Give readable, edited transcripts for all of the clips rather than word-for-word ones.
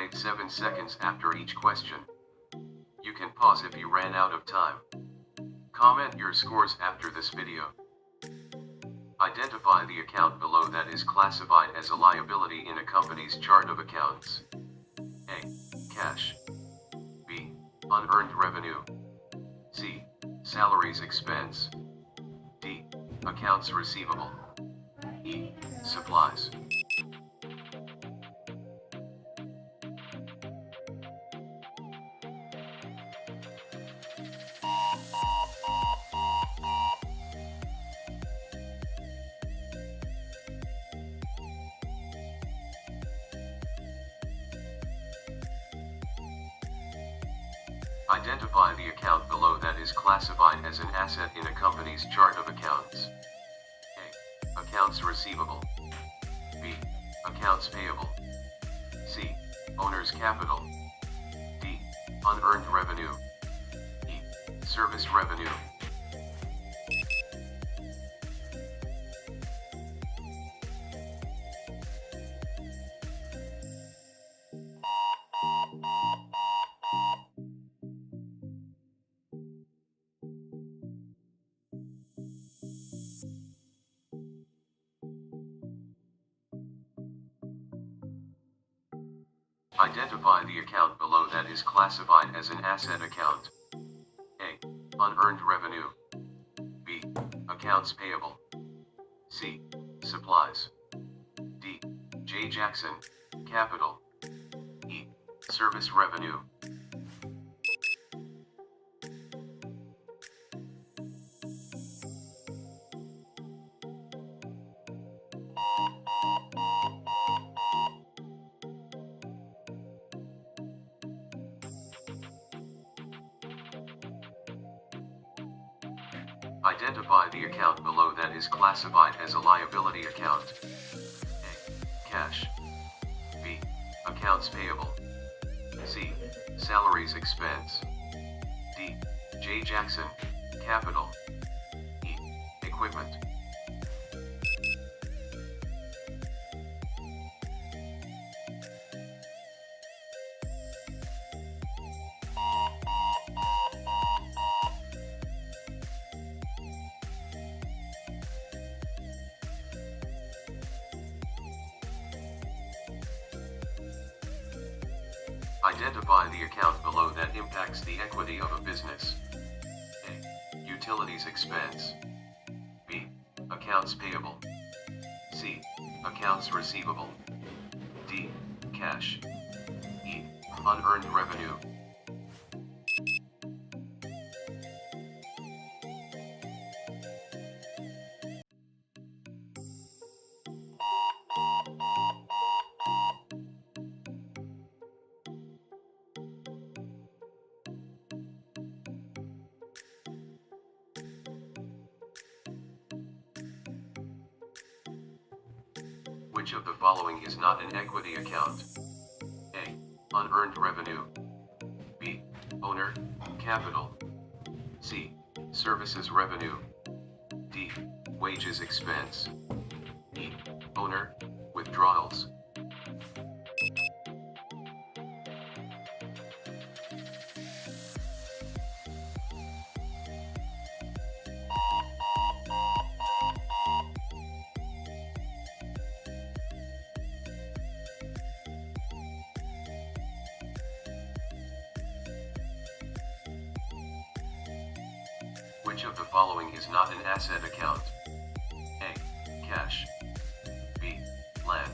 wait 7 seconds after each question. You can pause if you ran out of time. Comment your scores after this video. Identify the account below that is classified as a liability in a company's chart of accounts. A. Cash. B. Unearned revenue. C. Salaries expense. D. Accounts receivable. E. Supplies. Identify the account below that is classified as an asset in a company's chart of accounts. A. Accounts receivable. B. Accounts payable. C. Owner's capital. D. Unearned revenue. E. Service revenue. Identify the account below that is classified as an asset account. A. Unearned revenue. B. Accounts payable. C. Supplies. D. J. Jackson, capital. E. Service revenue. Identify the account below that is classified as a liability account. A. Cash. B. Accounts payable. C. Salaries expense. D. J. Jackson, capital. E. Equipment. Identify the account below that impacts the equity of a business. A. Utilities expense. B. Accounts payable. C. Accounts receivable. D. Cash. E. Unearned revenue. Which of the following is not an equity account? A. Unearned revenue. B. Owner, capital. C. Services revenue. D. Wages expense. E. Owner, withdrawals. Which of the following is not an asset account? A. Cash. B. Land.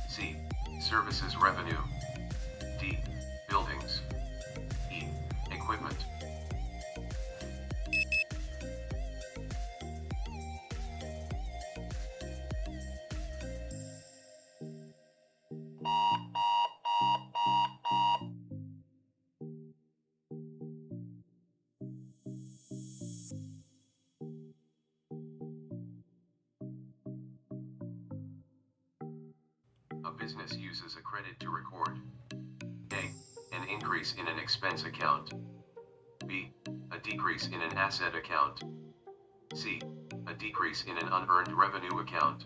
C. Services revenue. D. Buildings. E. Equipment. A business uses a credit to record A. An increase in an expense account. B. A decrease in an asset account. C. A decrease in an unearned revenue account.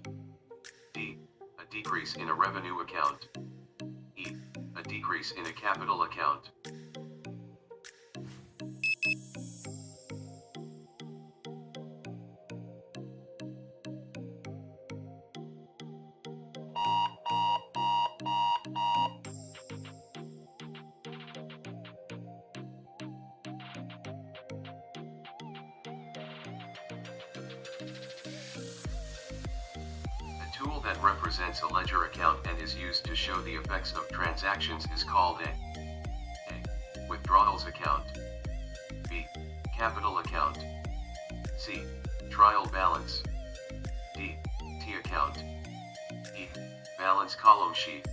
D. A decrease in a revenue account. E. A decrease in a capital account. A tool that represents a ledger account and is used to show the effects of transactions is called A. Withdrawals account. B. Capital account. C. Trial balance. D. T account. E. Balance column sheet.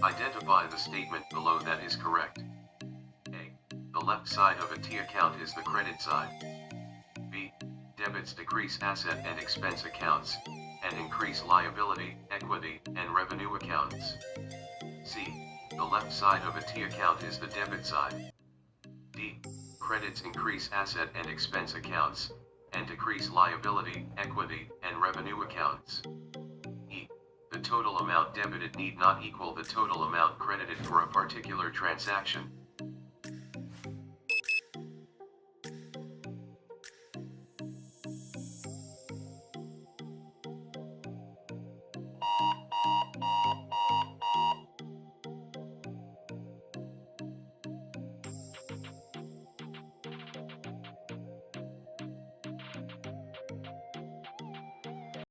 Identify the statement below that is correct. A. The left side of a T account is the credit side. B. Debits decrease asset and expense accounts, and increase liability, equity, and revenue accounts. C. The left side of a T account is the debit side. D. Credits increase asset and expense accounts, and decrease liability, equity, and revenue accounts. The total amount debited need not equal the total amount credited for a particular transaction.